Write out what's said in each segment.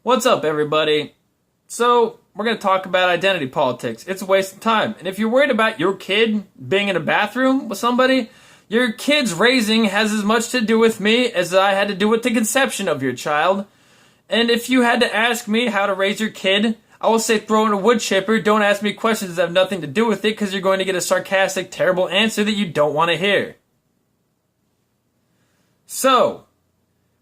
What's up, everybody? So, we're going to talk about identity politics. It's a waste of time. And if you're worried about your kid being in a bathroom with somebody, your kid's raising has as much to do with me as I had to do with the conception of your child. And if you had to ask me how to raise your kid, I will say throw in a wood chipper. Don't ask me questions that have nothing to do with it because you're going to get a sarcastic, terrible answer that you don't want to hear. So,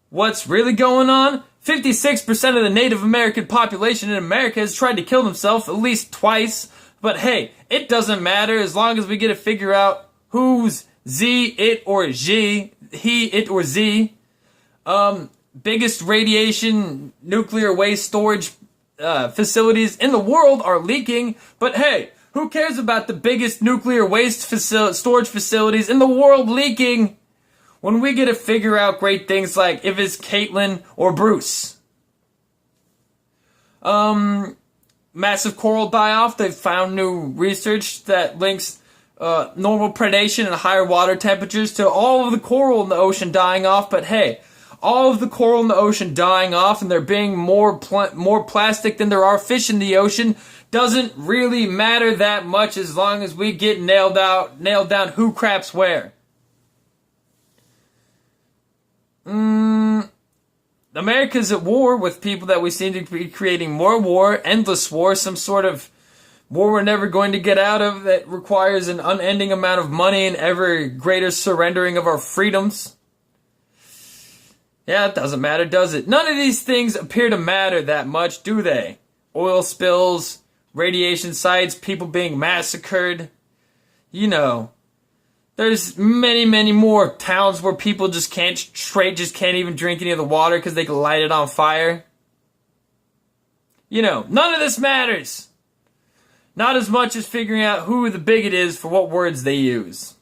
what's really going on? 56% of the Native American population in America has tried to kill themselves at least twice. But hey, it doesn't matter as long as we get to figure out who's Z, it, or Z. He, it, or Z. Biggest radiation nuclear waste storage facilities in the world are leaking. But hey, who cares about the biggest nuclear waste storage facilities in the world leaking? When we get to figure out great things like if it's Caitlin or Bruce. Massive coral die-off. They've found new research that links normal predation and higher water temperatures to all of the coral in the ocean dying off. But hey, all of the coral in the ocean dying off and there being more plastic than there are fish in the ocean doesn't really matter that much as long as we get nailed down who craps where. America's at war with people that we seem to be creating more war, endless war, some sort of war we're never going to get out of that requires an unending amount of money and ever greater surrendering of our freedoms. Yeah, it doesn't matter, does it? None of these things appear to matter that much, do they? Oil spills, radiation sites, people being massacred. You know. There's many more towns where people just can't even drink any of the water because they can light it on fire. You know, none of this matters. Not as much as figuring out who the bigot is for what words they use.